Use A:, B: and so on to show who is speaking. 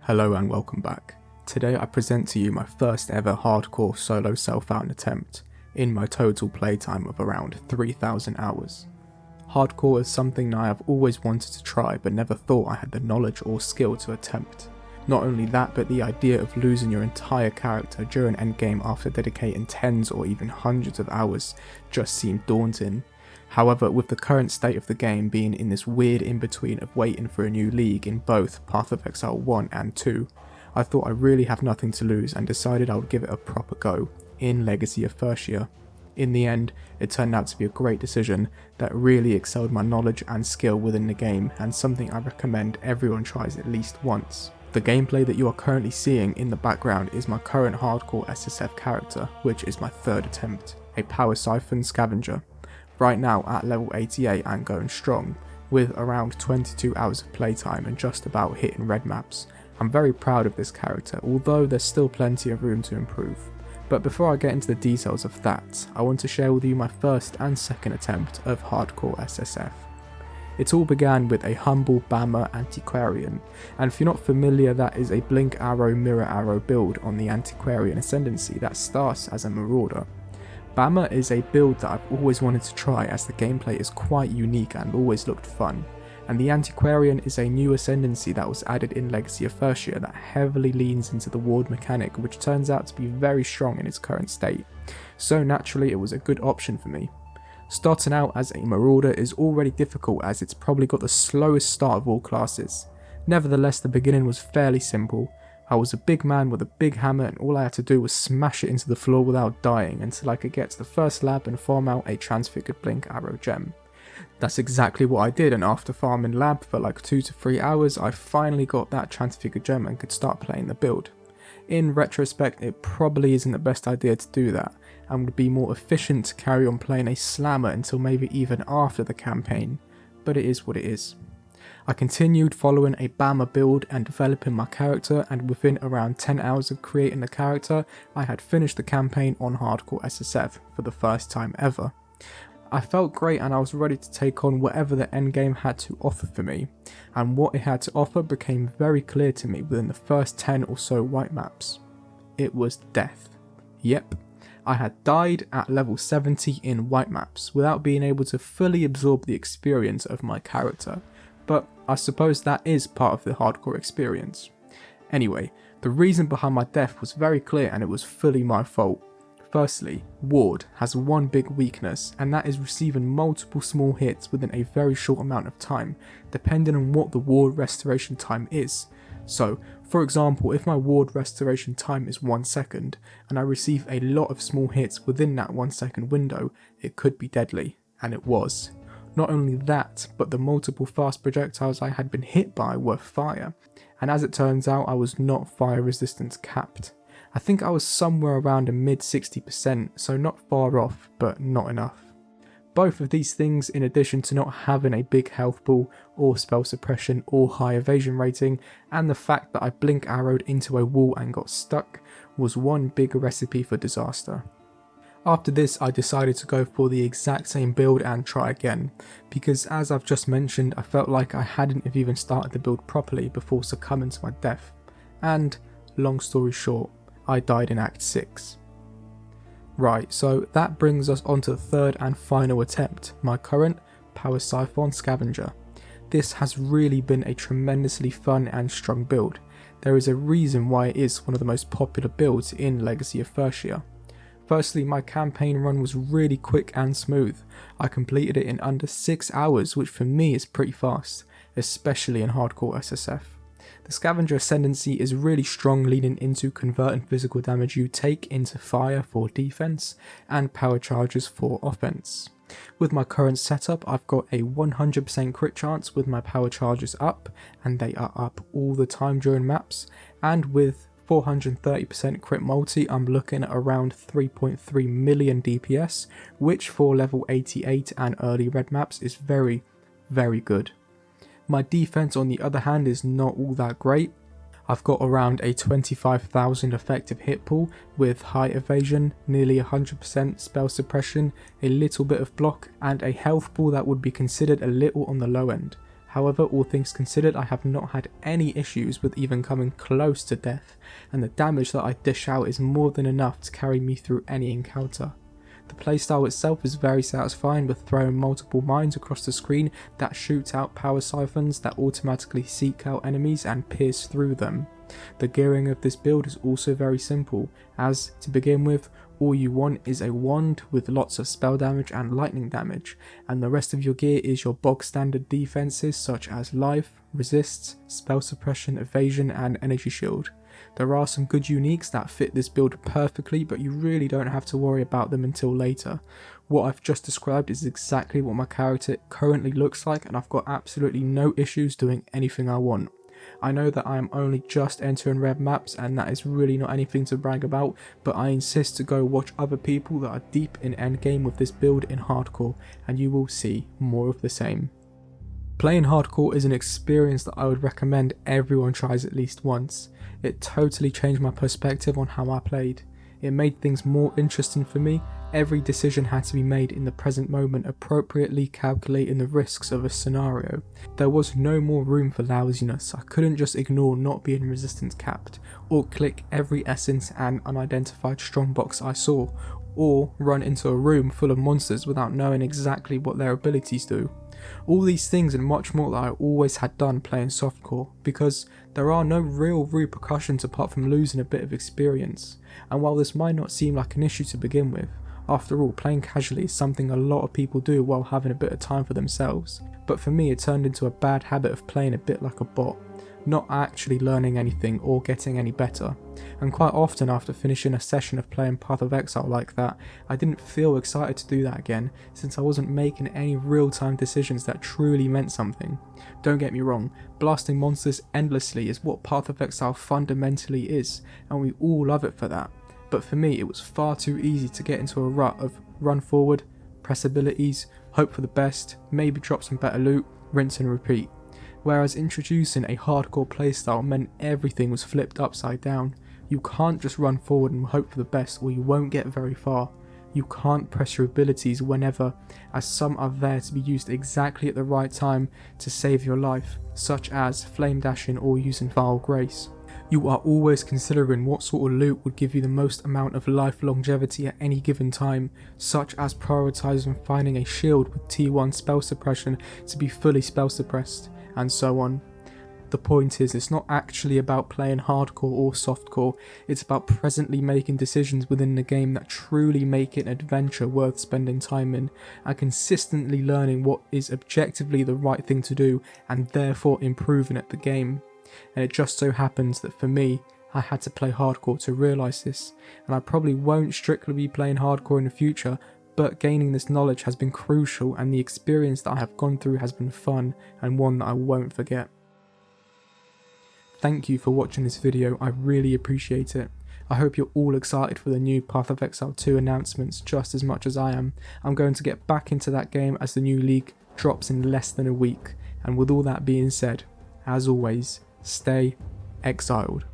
A: Hello and welcome back. Today I present to you my first ever hardcore solo self-found attempt, in my total playtime of around 3,000 hours. Hardcore is something I have always wanted to try but never thought I had the knowledge or skill to attempt. Not only that, but the idea of losing your entire character during endgame after dedicating tens or even hundreds of hours just seemed daunting. However, with the current state of the game being in this weird in-between of waiting for a new league in both Path of Exile 1 and 2, I thought I really have nothing to lose and decided I would give it a proper go in Legacy of Phrecia. In the end, it turned out to be a great decision that really excelled my knowledge and skill within the game, and something I recommend everyone tries at least once. The gameplay that you are currently seeing in the background is my current hardcore SSF character, which is my third attempt, a power Siphon Scavenger. Right now at level 88 and going strong, with around 22 hours of playtime and just about hitting red maps. I'm very proud of this character, although there's still plenty of room to improve. But before I get into the details of that, I want to share with you my first and second attempt of hardcore SSF. It all began with a humble Bama Antiquarian, and if you're not familiar, that is a blink arrow mirror arrow build on the Antiquarian Ascendancy that starts as a Marauder. Bama is a build that I've always wanted to try, as the gameplay is quite unique and always looked fun, and the Antiquarian is a new ascendancy that was added in Legacy of Phrecia that heavily leans into the ward mechanic, which turns out to be very strong in its current state, so naturally it was a good option for me. Starting out as a Marauder is already difficult, as it's probably got the slowest start of all classes. Nevertheless, the beginning was fairly simple. I was a big man with a big hammer, and all I had to do was smash it into the floor without dying until I could get to the first lab and farm out a transfigured blink arrow gem. That's exactly what I did, and after farming lab for like 2 to 3 hours, I finally got that transfigured gem and could start playing the build. In retrospect, it probably isn't the best idea to do that, and would be more efficient to carry on playing a slammer until maybe even after the campaign, but it is what it is. I continued following a Bama build and developing my character, and within around 10 hours of creating the character, I had finished the campaign on hardcore SSF for the first time ever. I felt great, and I was ready to take on whatever the endgame had to offer for me, and what it had to offer became very clear to me within the first 10 or so white maps. It was death. Yep, I had died at level 70 in white maps without being able to fully absorb the experience of my character. But I suppose that is part of the hardcore experience. Anyway, the reason behind my death was very clear, and it was fully my fault. Firstly, ward has one big weakness, and that is receiving multiple small hits within a very short amount of time, depending on what the ward restoration time is. So, for example, if my ward restoration time is 1 second, and I receive a lot of small hits within that 1 second window, it could be deadly, and it was. Not only that, but the multiple fast projectiles I had been hit by were fire, and as it turns out, I was not fire resistance capped. I think I was somewhere around a mid 60%, so not far off, but not enough. Both of these things, in addition to not having a big health pool, or spell suppression, or high evasion rating, and the fact that I blink arrowed into a wall and got stuck, was one big recipe for disaster. After this, I decided to go for the exact same build and try again, because as I've just mentioned, I felt like I hadn't even started the build properly before succumbing to my death, and, long story short, I died in Act 6. Right, so that brings us on to the third and final attempt, my current Power Siphon Scavenger. This has really been a tremendously fun and strong build. There is a reason why it is one of the most popular builds in Legacy of Phrecia. Firstly, my campaign run was really quick and smooth. I completed it in under 6 hours, which for me is pretty fast, especially in hardcore SSF. The Scavenger Ascendancy is really strong, leaning into converting physical damage you take into fire for defense and power charges for offense. With my current setup, I've got a 100% crit chance with my power charges up, and they are up all the time during maps, and with 430% crit multi, I'm looking at around 3.3 million DPS, which for level 88 and early red maps is very, very good. My defense on the other hand is not all that great. I've got around a 25,000 effective hit pool with high evasion, nearly 100% spell suppression, a little bit of block, and a health pool that would be considered a little on the low end. However, all things considered, I have not had any issues with even coming close to death, and the damage that I dish out is more than enough to carry me through any encounter. The playstyle itself is very satisfying, with throwing multiple mines across the screen that shoot out power siphons that automatically seek out enemies and pierce through them. The gearing of this build is also very simple, as, to begin with, all you want is a wand with lots of spell damage and lightning damage, and the rest of your gear is your bog standard defenses such as life, resists, spell suppression, evasion and energy shield. There are some good uniques that fit this build perfectly, but you really don't have to worry about them until later. What I've just described is exactly what my character currently looks like, and I've got absolutely no issues doing anything I want. I know that I am only just entering red maps, and that is really not anything to brag about, but I insist to go watch other people that are deep in endgame with this build in hardcore, and you will see more of the same. Playing hardcore is an experience that I would recommend everyone tries at least once. It totally changed my perspective on how I played. It made things more interesting for me. Every decision had to be made in the present moment, appropriately calculating the risks of a scenario. There was no more room for lousiness. I couldn't just ignore not being resistance capped, or click every essence and unidentified strongbox I saw, or run into a room full of monsters without knowing exactly what their abilities do. All these things and much more that I always had done playing softcore, because there are no real repercussions apart from losing a bit of experience. And while this might not seem like an issue to begin with, after all, playing casually is something a lot of people do while having a bit of time for themselves. But for me, it turned into a bad habit of playing a bit like a bot, not actually learning anything or getting any better. And quite often after finishing a session of playing Path of Exile like that, I didn't feel excited to do that again, since I wasn't making any real-time decisions that truly meant something. Don't get me wrong, blasting monsters endlessly is what Path of Exile fundamentally is, and we all love it for that. But for me, it was far too easy to get into a rut of run forward, press abilities, hope for the best, maybe drop some better loot, rinse and repeat. Whereas introducing a hardcore playstyle meant everything was flipped upside down. You can't just run forward and hope for the best, or you won't get very far. You can't press your abilities whenever, as some are there to be used exactly at the right time to save your life, such as flame dashing or using Vile Grace. You are always considering what sort of loot would give you the most amount of life longevity at any given time, such as prioritising finding a shield with T1 spell suppression to be fully spell suppressed, and so on. The point is, it's not actually about playing hardcore or softcore, it's about presently making decisions within the game that truly make it an adventure worth spending time in, and consistently learning what is objectively the right thing to do, and therefore improving at the game. And it just so happens that for me, I had to play hardcore to realise this, and I probably won't strictly be playing hardcore in the future, but gaining this knowledge has been crucial, and the experience that I have gone through has been fun, and one that I won't forget. Thank you for watching this video, I really appreciate it. I hope you're all excited for the new Path of Exile 2 announcements just as much as I am. I'm going to get back into that game as the new league drops in less than a week, and with all that being said, as always, stay exiled.